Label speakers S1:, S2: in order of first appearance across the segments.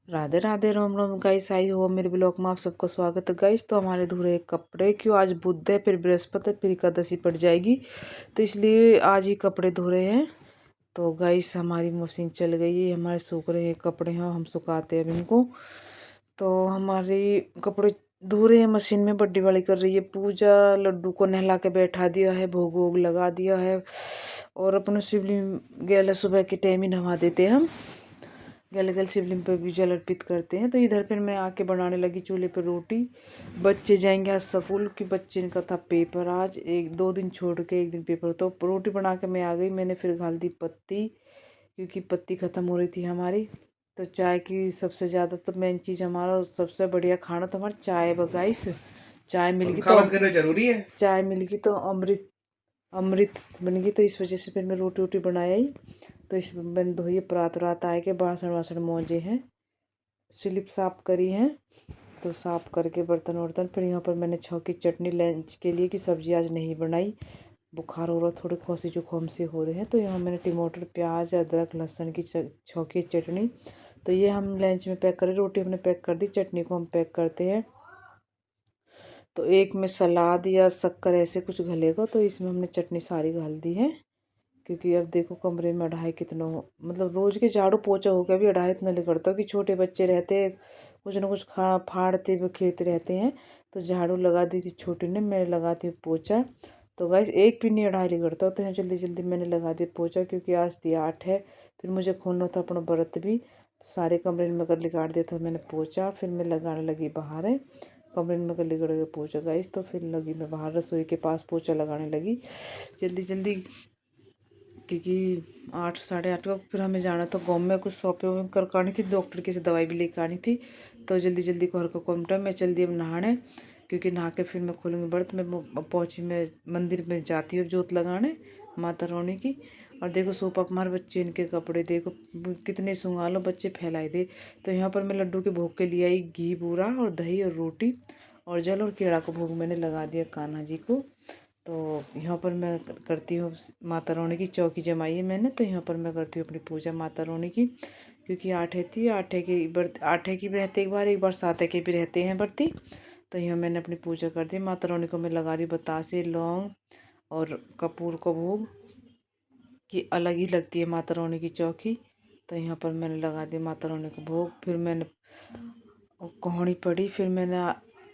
S1: Radhe Radhe Ram Ram guys, आई हो मेरे blog में आप सबको स्वागत है गाइस। तो हमारे धुरे कपड़े क्यों, आज बुध है, फिर बृहस्पति है, फिर एकादशी पड़ जाएगी, तो इसलिए आज ही कपड़े धो रहे हैं। तो गाइस हमारी मशीन चल गई है, हमारे सूख रहे हैं कपड़े हैं, हम सुखाते हैं अब इनको। तो हमारे कपड़े धो रहे हैं मशीन में, बड्डी वाली कर रही है पूजा। लड्डू को नहला के बैठा दिया है, भोग वोग लगा दिया है, और अपने शिवलिंग गैल सुबह के टाइम ही नहा देते हैं हम। गल गल शिवलिंग पर भी जल अर्पित करते हैं। तो इधर फिर मैं आके बनाने लगी चूल्हे पर रोटी। बच्चे जाएंगे आज स्कूल, कि बच्चे का था पेपर आज, एक दो दिन छोड़ के एक दिन पेपर। तो रोटी बना के मैं आ गई, मैंने फिर घाल दी पत्ती, क्योंकि पत्ती ख़त्म हो रही थी हमारी। तो चाय की सबसे ज़्यादा तो मेन चीज़, हमारा सबसे बढ़िया खाना तो हमारा चाय बगाइस। चाय मिल गई तो जरूरी है, चाय मिल गई तो अमृत अमृत बन गई। तो इस वजह से फिर मैं रोटी वोटी बनाया ही। तो इस मैंने धोई प्रात रात आए के बासन वासन मौजे हैं, स्लिप साफ करी हैं। तो साफ करके बर्तन वर्तन, फिर यहाँ पर मैंने छौकी चटनी लंच के लिए, कि सब्जी आज नहीं बनाई, बुखार हो रहा, थोड़े खांसी जुकाम से हो रहे हैं। तो यहाँ मैंने टमाटर प्याज अदरक लहसुन की छौकी चटनी, तो ये हम लंच में पैक करें। रोटी हमने पैक कर दी, चटनी को हम पैक करते हैं। तो एक में सलाद या शक्कर ऐसे कुछ घलेगा, तो इसमें हमने चटनी सारी घाल दी है। क्योंकि अब देखो कमरे में अढ़ाई कितना हो, मतलब रोज के झाड़ू पोछा हो गया, अभी अढ़ाई इतना निकलता है कि छोटे बच्चे रहते हैं, कुछ ना कुछ खा फाड़ते खेलते रहते हैं। तो झाड़ू लगा दी थी छोटी ने, मैं लगाती हूँ पोछा। तो गाइस एक भी नहीं अढ़ाई निकलता, तो यहाँ जल्दी जल्दी मैंने लगा दिया पोछा, क्योंकि आज थी 8 है, फिर मुझे खोलना था अपना व्रत भी। तो सारे कमरे में कर लिकाट दिया था मैंने पोछा, फिर मैं लगाने लगी बाहर है कमरे में कर लिगड़ के पोछा गाइस। तो फिर लगी मैं बाहर रसोई के पास पोछा लगाने लगी जल्दी जल्दी, क्योंकि 8 साढ़े 8 को फिर हमें जाना था गाँव में, कुछ शॉपिंग करनी थी, डॉक्टर की से दवाई भी लेकर आनी थी। तो जल्दी जल्दी घर का कम टाइम, मैं चल दी अब नहाने, क्योंकि नहा के फिर मैं खोलूँगी व्रत। मैं पहुँची, मैं मंदिर में जाती हूँ जोत लगाने माता रानी की। और देखो सोपा हमारे बच्चे, इनके कपड़े देखो कितने सुंगालो बच्चे फैलाए दे। तो यहाँ पर मैं लड्डू के भोग के लिए आई घी बूरा और दही और रोटी और जल और केड़ा का भोग मैंने लगा दिया कान्हा जी को। तो यहाँ पर मैं करती हूँ माता रानी की चौकी जमाई है मैंने, तो यहाँ पर मैं करती हूँ अपनी पूजा माता रानी की। क्योंकि आठे थी, आठे की व्रत, आठे की भी रहते एक बार साते के भी रहते हैं व्रती। तो यहाँ मैंने अपनी पूजा कर दी। माता रानी को मैं लगा रही बतासे लौंग और कपूर को भोग, कि अलग ही लगती है माता रानी की चौकी। तो यहाँ पर मैंने लगा दी माता रानी को भोग, फिर मैंने कोहनी पड़ी, फिर मैंने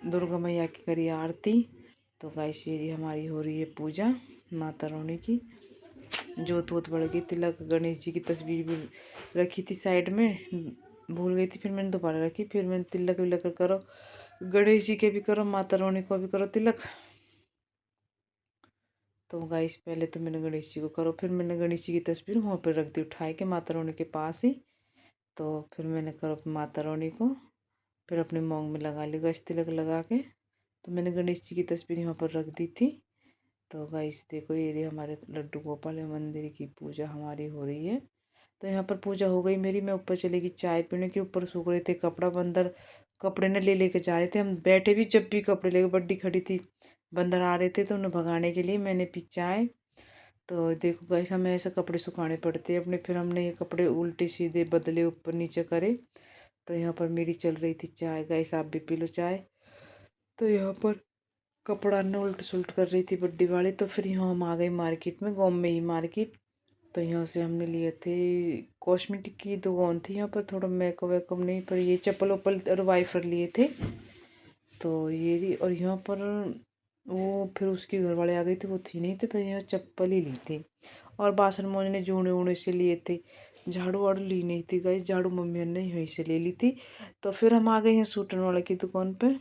S1: दुर्गा मैया की करी आरती। तो गाइस ये हमारी हो रही है पूजा माता रानी की। जोत वोत बढ़ गई, तिलक गणेश जी की तस्वीर भी रखी थी साइड में, भूल गई थी, फिर मैंने दोबारा रखी। फिर मैंने तिलक विलक करो, गणेश जी के भी करो, माता रानी को भी करो तिलक। तो गाइस पहले तो मैंने गणेश जी को करो, फिर मैंने गणेश जी की तस्वीर वहाँ पर रख दी उठाए के माता रानी के पास ही। तो फिर मैंने करो माता रानी को, फिर अपने मोंग में लगा ली गज तिलक लगा के। तो मैंने गणेश जी की तस्वीर यहाँ पर रख दी थी। तो गाइस देखो ये हमारे लड्डू गोपाल मंदिर की पूजा हमारी हो रही है। तो यहाँ पर पूजा हो गई मेरी, मैं ऊपर चली गई चाय पीने के। ऊपर सूख रहे थे कपड़ा, बंदर कपड़े ने ले लेके जा रहे थे, हम बैठे भी जब भी कपड़े लेके, बड्डी खड़ी थी, बंदर आ रहे थे, तो उन्हें भगाने के लिए मैंने पी चाय। तो देखो गाइस हमें ऐसे कपड़े सुखाने पड़ते हैं अपने, फिर हमने ये कपड़े उल्टे सीधे बदले ऊपर नीचे करे। तो यहाँ पर मेरी चल रही थी चाय गाइस, आप भी पी लो चाय। तो यहाँ पर कपड़ा ने उल्ट सुलट कर रही थी बड्डी वाली। तो फिर यहाँ हम आ गए मार्केट में, गाँव में ही मार्केट। तो यहाँ से हमने लिए थे कॉस्मेटिक की दुकान थी यहाँ पर, थोड़ा मेकअप वेकअप नहीं, पर ये चप्पल वप्पल और वाइफर लिए थे। तो ये और यहाँ पर वो फिर उसके घर वाले आ गए थे, वो थी नहीं, तो फिर यहाँ चप्पल ही ली थी। और बासन मोजने जूने ऊने से लिए थे, झाड़ू वाड़ू ली नहीं थी गई, झाड़ू मम्मी ने यहीं से ले ली थी। तो फिर हम आ गए हैं सूटन वाले की दुकान पे।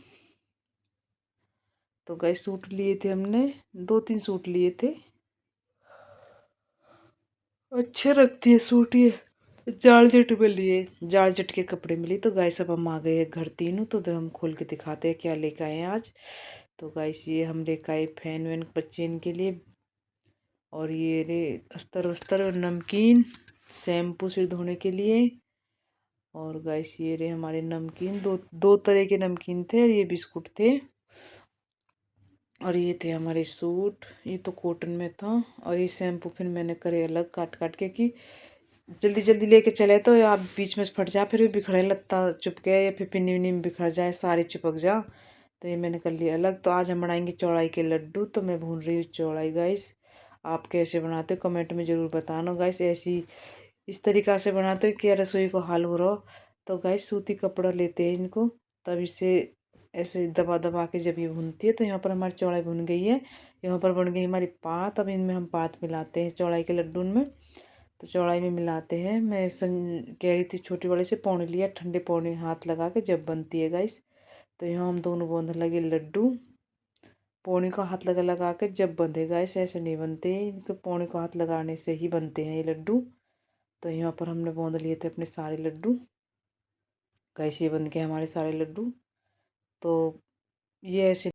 S1: तो गए सूट लिए थे हमने, 2-3 सूट लिए थे, अच्छे रखती है सूट ये। जारजेट में लिए, जारजेट के कपड़े मिले। तो गाय सब हम आ गए घर तीनों, तो हम खोल के दिखाते हैं क्या लेकर आए हैं आज। तो गाइस ये हम लेकर आए फैन वैन बच्चे इनके लिए, और ये रे अस्तर वस्तर और नमकीन, शैम्पू सिर धोने के लिए। और गाइस ये रे हमारे नमकीन, दो दो तरह के नमकीन थे, और ये बिस्कुट थे। और ये थे हमारे सूट, ये तो कॉटन में था। और ये शैम्पू फिर मैंने करे अलग काट काट के, कि जल्दी जल्दी लेके चले तो आप बीच में से फट जा, फिर भी बिखरे लगता चुपके या फिर पिन्नी विन्नी में बिखर जाए, सारे चिपक जा। तो ये मैंने कर लिया अलग। तो आज हम बनाएंगे चौड़ाई के लड्डू। तो मैं भून रही हूँ चौड़ाई गाइस। आप कैसे बनाते हो कमेंट में ज़रूर बताना गाइस। ऐसी इस तरीक़ा से बनाते हो कि रसोई को हाल हो रहा हो। तो गाइस सूती कपड़ा लेते हैं इनको, तब इसे ऐसे दबा दबा के जब ये भूनती है। तो यहाँ पर हमारी चौड़ाई भुन गई है, यहाँ पर बन गई हमारी पात। अब इनमें हम पात मिलाते हैं चौड़ाई के लड्डू में। तो चौड़ाई में मिलाते हैं। मैं कह रही थी छोटी वाले से पौने लिया, ठंडे पौने हाथ लगा के जब बनती है गाइस। तो यहाँ हम दोनों बूंद लगे लड्डू, पौने का हाथ लगा लगा के जब बंधे गाइस, ऐसे नहीं बनते, इनको पौने का हाथ लगाने से ही बनते हैं ये लड्डू। तो यहाँ पर हमने बूंद लिए थे अपने सारे लड्डू। कैसे बन के हमारे सारे लड्डू। तो ये ऐसे